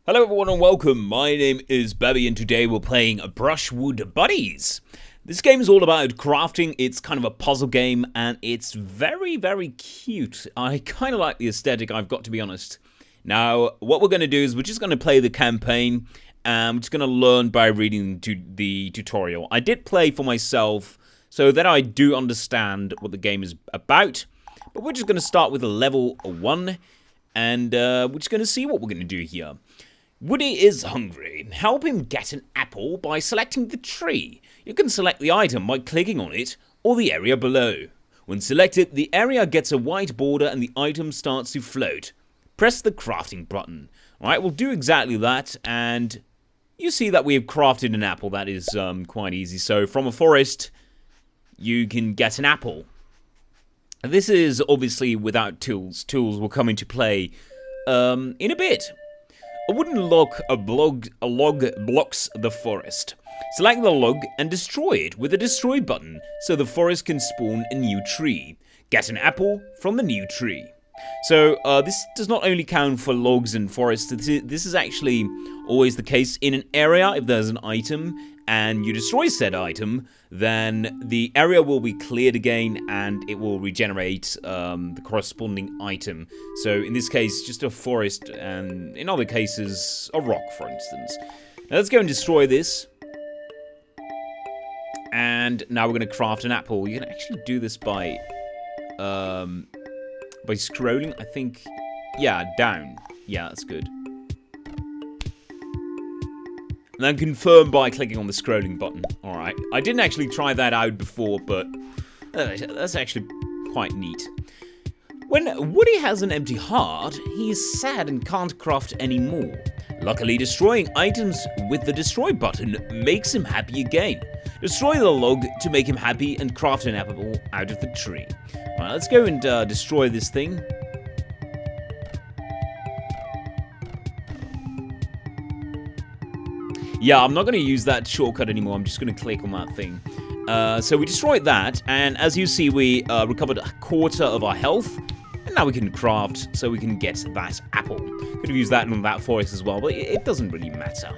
Hello everyone and welcome, my name is Bebby and today we're playing Brushwood Buddies. This game is all about crafting, it's kind of a puzzle game and it's very cute. I kind of like the aesthetic, I've got to be honest. Now, what we're going to do is we're just going to play the campaign and we're just going to learn by reading the tutorial. I did play for myself so that I do understand what the game is about, but we're just going to start with a level 1 and we're just going to see what we're going to do here. Woody is hungry. Help him get an apple by selecting the tree. You can select the item by clicking on it or the area below. When selected, the area gets a white border and the item starts to float. Press the crafting button. Alright, we'll do exactly that and you see that we have crafted an apple. That is quite easy. So from a forest, you can get an apple. This is obviously without tools. Tools will come into play in a bit. A wooden log blocks the forest. Select the log and destroy it with the destroy button so the forest can spawn a new tree. Get an apple from the new tree. So this does not only count for logs and forests, this is actually always the case in an area. If there's an item and you destroy said item, then the area will be cleared again and it will regenerate the corresponding item. So in this case, just a forest, and in other cases, a rock, for instance. Now let's go and destroy this. And now we're going to craft an apple. You can actually do this by scrolling, I think. Yeah, down. Yeah, that's good. And then confirm by clicking on the scrolling button. Alright, I didn't actually try that out before, but that's actually quite neat. When Woody has an empty heart, he is sad and can't craft anymore. Luckily, destroying items with the destroy button makes him happy again. Destroy the log to make him happy and craft an apple out of the tree. Alright, let's go and destroy this thing. Yeah, I'm not going to use that shortcut anymore. I'm just going to click on that thing. So we destroyed that, and as you see, we recovered a quarter of our health. And now we can craft so we can get that apple. Could have used that in that forest as well, but it doesn't really matter.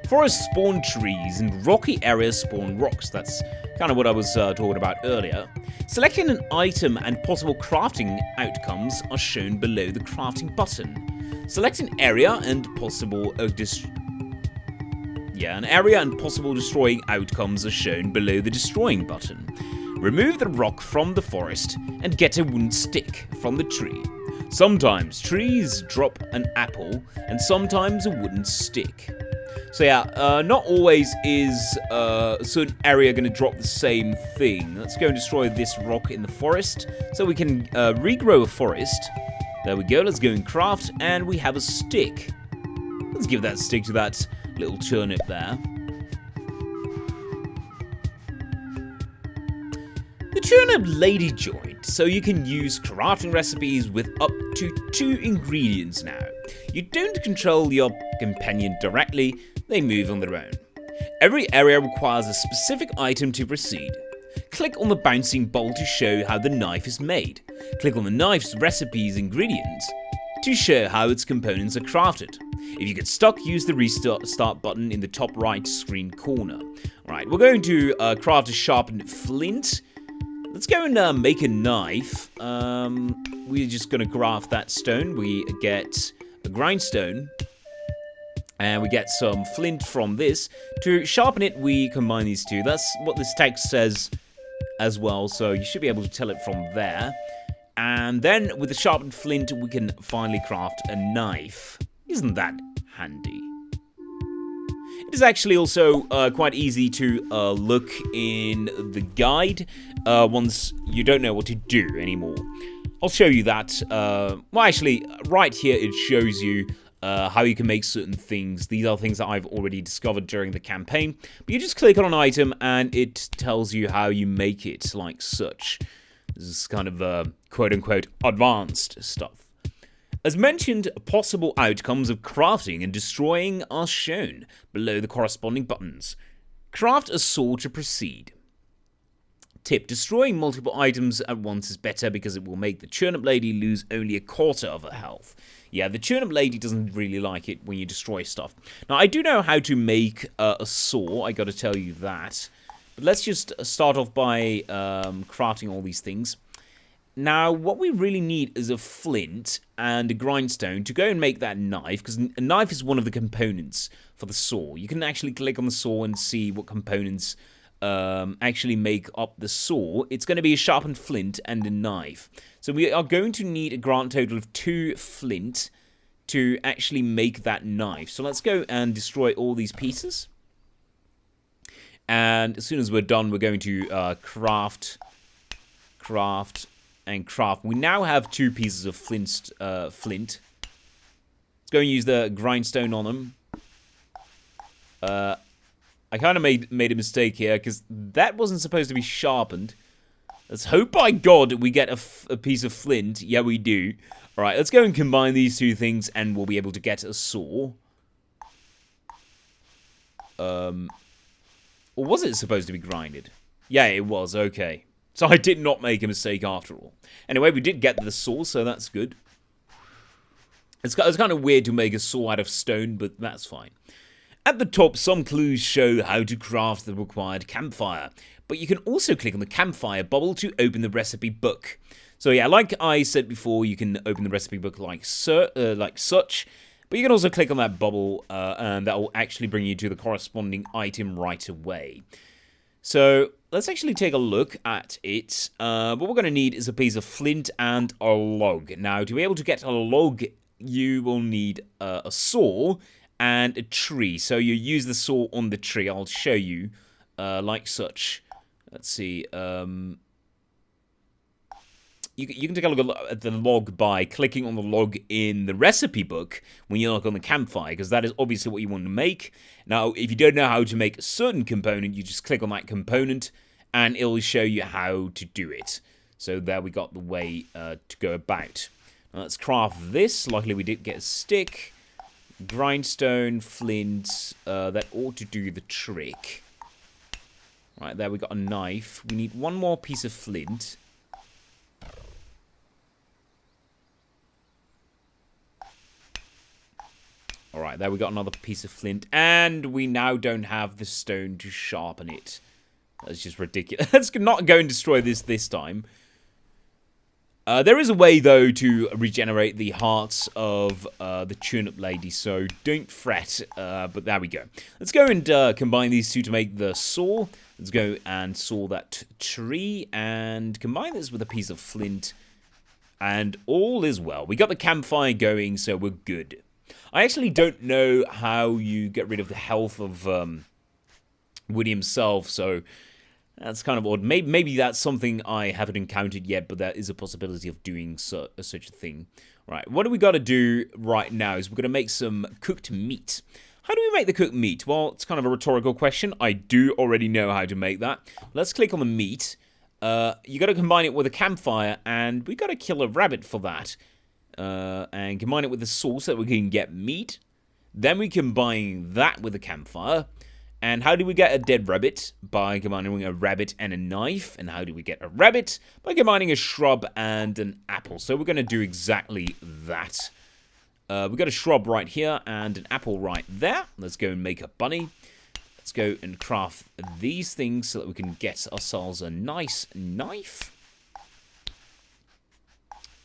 Forests spawn trees and rocky areas spawn rocks. That's kind of what I was talking about earlier. Selecting an item and possible crafting outcomes are shown below the crafting button. Select an area and possible destroying outcomes are shown below the destroying button. Remove the rock from the forest and get a wooden stick from the tree. Sometimes trees drop an apple and sometimes a wooden stick. So yeah, not always is a certain area going to drop the same thing. Let's go and destroy this rock in the forest so we can regrow a forest. There we go, let's go and craft, and we have a stick. Let's give that stick to that little turnip there. The turnip lady joined, so you can use crafting recipes with up to 2 ingredients now. You don't control your companion directly, they move on their own. Every area requires a specific item to proceed. Click on the bouncing ball to show how the knife is made. Click on the knife's recipes ingredients to show how its components are crafted. If you get stuck, use the restart button in the top right screen corner. Alright, we're going to craft a sharpened flint. Let's go and make a knife. We're just going to craft that stone. We get a grindstone. And we get some flint from this. To sharpen it, we combine these two. That's what this text says as well, so you should be able to tell it from there. And then with the sharpened flint, we can finally craft a knife. Isn't that handy? It is actually also quite easy to look in the guide once you don't know what to do anymore. I'll show you that. Well, actually, right here it shows you how you can make certain things. These are things that I've already discovered during the campaign. But you just click on an item and it tells you how you make it, like such. This is kind of quote-unquote advanced stuff. As mentioned, possible outcomes of crafting and destroying are shown below the corresponding buttons. Craft a sword to proceed. Tip: destroying multiple items at once is better because it will make the turnip lady lose only a quarter of her health. Yeah, the turnip lady doesn't really like it when you destroy stuff. Now, I do know how to make a saw, I gotta tell you that. But let's just start off by crafting all these things. Now, what we really need is a flint and a grindstone to go and make that knife, because a knife is one of the components for the saw. You can actually click on the saw and see what components actually make up the saw. It's going to be a sharpened flint and a knife. So we are going to need a grand total of 2 flint to actually make that knife. So let's go and destroy all these pieces. And as soon as we're done, we're going to craft. We now have 2 pieces of flint. Let's go and use the grindstone on them. I kind of made a mistake here because that wasn't supposed to be sharpened. Let's hope by God we get a piece of flint. Yeah, we do. All right, let's go and combine these 2 things and we'll be able to get a saw. Or was it supposed to be grinded? Yeah, it was. Okay. So I did not make a mistake after all. Anyway, we did get the saw, so that's good. It's kind of weird to make a saw out of stone, but that's fine. At the top, some clues show how to craft the required campfire, but you can also click on the campfire bubble to open the recipe book. So yeah, like I said before, you can open the recipe book like such, but you can also click on that bubble, and that will actually bring you to the corresponding item right away. So let's actually take a look at it. What we're going to need is a piece of flint and a log. Now, to be able to get a log, you will need a saw and a tree. So you use the saw on the tree. I'll show you like such. Let's see. You can take a look at the log by clicking on the log in the recipe book when you look on the campfire, because that is obviously what you want to make. Now, if you don't know how to make a certain component, you just click on that component and it'll show you how to do it. So there we got the way to go about. Now, let's craft this. Luckily, we did get a stick. Grindstone, flint, that ought to do the trick. Right, there we got a knife. We need 1 more piece of flint. Alright, there we got another piece of flint. And we now don't have the stone to sharpen it. That's just ridiculous. Let's not go and destroy this time. There is a way, though, to regenerate the hearts of the turnip lady, so don't fret, but there we go. Let's go and combine these 2 to make the saw. Let's go and saw that tree and combine this with a piece of flint, and all is well. We got the campfire going, so we're good. I actually don't know how you get rid of the health of Woody himself, so that's kind of odd. Maybe that's something I haven't encountered yet, but there is a possibility of doing such a thing. Right, what do we got to do right now is we're going to make some cooked meat. How do we make the cooked meat? Well, it's kind of a rhetorical question. I do already know how to make that. Let's click on the meat. You got to combine it with a campfire, and we got to kill a rabbit for that. And combine it with the sauce so that we can get meat. Then we combine that with a campfire. And how do we get a dead rabbit? By combining a rabbit and a knife. And how do we get a rabbit? By combining a shrub and an apple. So we're going to do exactly that. We've got a shrub right here and an apple right there. Let's go and make a bunny. Let's go and craft these things so that we can get ourselves a nice knife.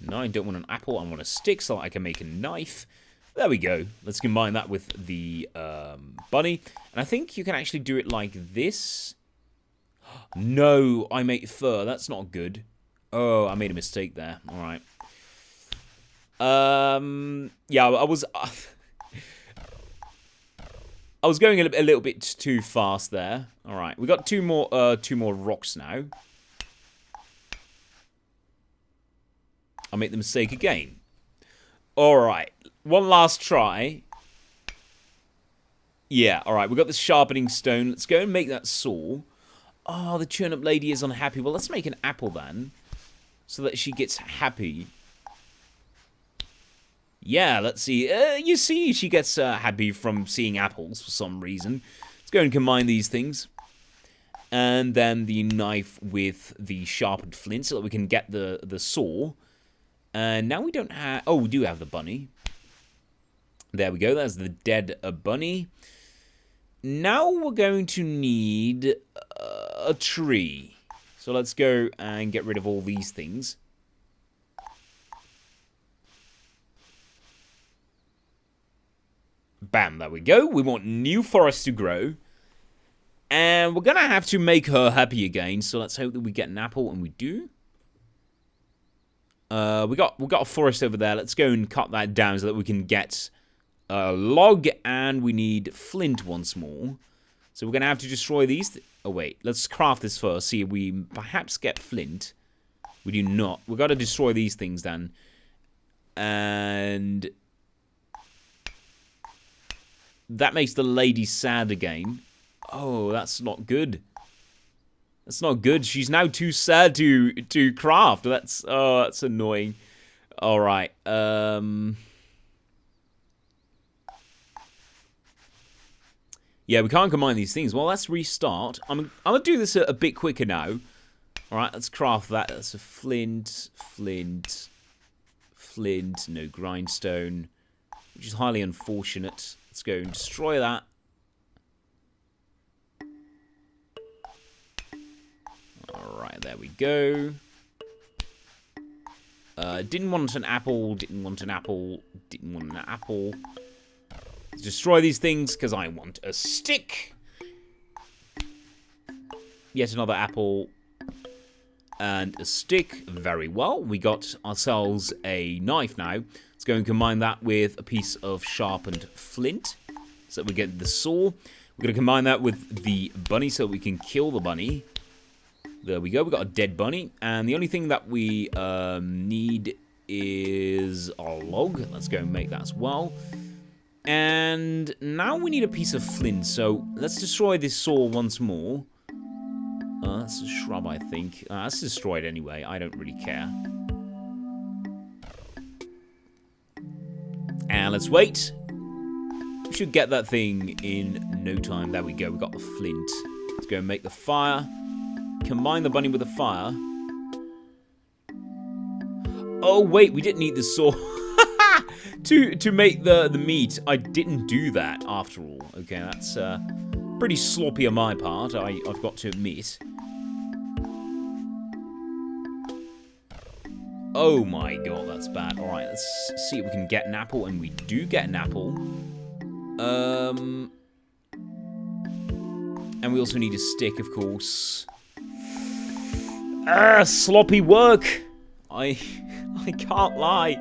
No, I don't want an apple. I want a stick so I can make a knife. There we go. Let's combine that with the bunny. And I think you can actually do it like this. No, I made fur. That's not good. Oh, I made a mistake there. All right. Yeah, I was going a little bit too fast there. All right, we got two more rocks now. I made the mistake again. All right, one last try. Yeah, all right, we got the sharpening stone. Let's go and make that saw. Oh, the turnip lady is unhappy. Well, let's make an apple then, so that she gets happy. Yeah, let's see. You see, she gets happy from seeing apples for some reason. Let's go and combine these things. And then the knife with the sharpened flint so that we can get the saw. And now we don't have... Oh, we do have the bunny. There we go. That's the dead bunny. Now we're going to need a tree. So let's go and get rid of all these things. Bam, there we go. We want new forest to grow. And we're going to have to make her happy again. So let's hope that we get an apple, and we do. We got a forest over there. Let's go and cut that down so that we can get a log, and we need flint once more. So we're going to have to destroy these. Oh, wait. Let's craft this first. See if we perhaps get flint. We do not. We've got to destroy these things then. And that makes the lady sad again. Oh, that's not good. That's not good. She's now too sad to craft. That's annoying. All right. Yeah, we can't combine these things. Well, let's restart. I'm gonna do this a bit quicker now. All right, let's craft that. That's a flint, flint, flint. No grindstone, which is highly unfortunate. Let's go and destroy that. Alright, there we go. Didn't want an apple, didn't want an apple, didn't want an apple. Let's destroy these things, because I want a stick. Yet another apple. And a stick. Very well. We got ourselves a knife now. Let's go and combine that with a piece of sharpened flint. So that we get the saw. We're going to combine that with the bunny so we can kill the bunny. There we go. We got a dead bunny. And the only thing that we need is a log. Let's go and make that as well. And now we need a piece of flint. So let's destroy this saw once more. That's a shrub, I think. Let's destroy it anyway. I don't really care. And let's wait. We should get that thing in no time. There we go. We got the flint. Let's go and make the fire. Combine the bunny with the fire. Oh, wait. We didn't need the saw. to make the meat. I didn't do that, after all. Okay, that's pretty sloppy on my part, I've got to admit. Oh my god, that's bad. Alright, let's see if we can get an apple, and we do get an apple. And we also need a stick, of course. Sloppy work! I can't lie.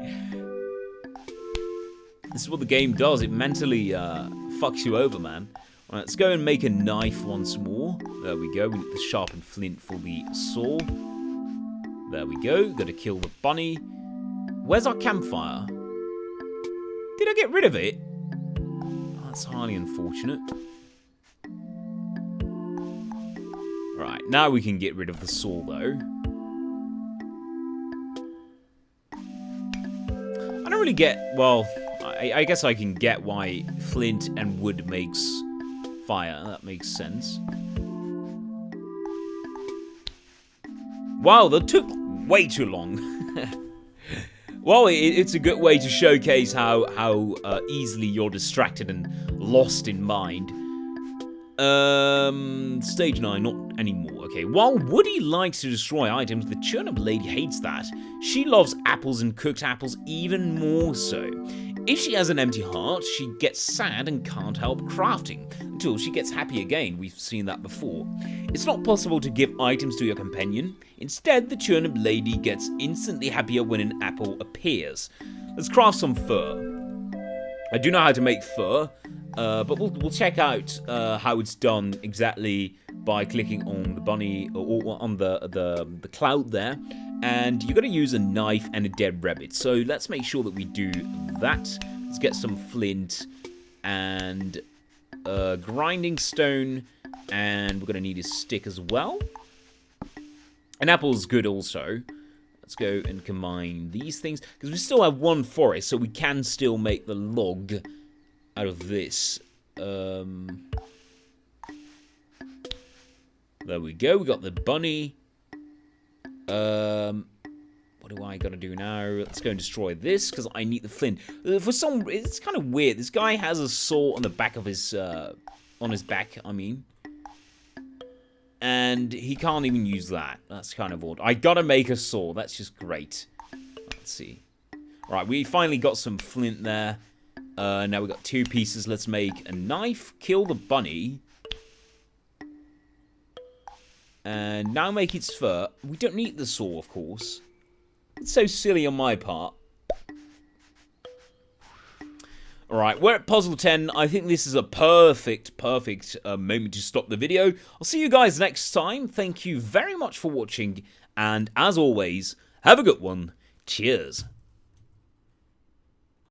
This is what the game does. It mentally fucks you over, man. All right, let's go and make a knife once more. There we go. We need the sharpened flint for the saw. There we go. Got to kill the bunny. Where's our campfire? Did I get rid of it? Oh, that's highly unfortunate. Right, now we can get rid of the saw, though. I don't really get... Well, I guess I can get why flint and wood makes fire. That makes sense. Wow, that took way too long. Well, it's a good way to showcase how easily you're distracted and lost in mind. Stage 9, not anymore. Okay, while Woody likes to destroy items, the turnip lady hates that. She loves apples and cooked apples even more so. If she has an empty heart, she gets sad and can't help crafting, until she gets happy again. We've seen that before. It's not possible to give items to your companion. Instead, the turnip lady gets instantly happier when an apple appears. Let's craft some fur. I do know how to make fur, but we'll check out how it's done exactly by clicking on the bunny or on the cloud there. And you're going to use a knife and a dead rabbit. So let's make sure that we do that. Let's get some flint and grinding stone. And we're going to need a stick as well. An apple's good also. Let's go and combine these things. Because we still have one forest, so we can still make the log out of this. There There we go. We got the bunny. What do I gotta do now? Let's go and destroy this because I need the flint. For some, it's kind of weird. This guy has a saw on the back of his, on his back. I mean, and he can't even use that. That's kind of odd. I gotta make a saw. That's just great. Let's see. All right, we finally got some flint there. Now we got 2 pieces. Let's make a knife. Kill the bunny. And now make its fur. We don't need the saw, of course. It's so silly on my part. Alright, we're at puzzle 10. I think this is a perfect moment to stop the video. I'll see you guys next time. Thank you very much for watching. And as always, have a good one. Cheers.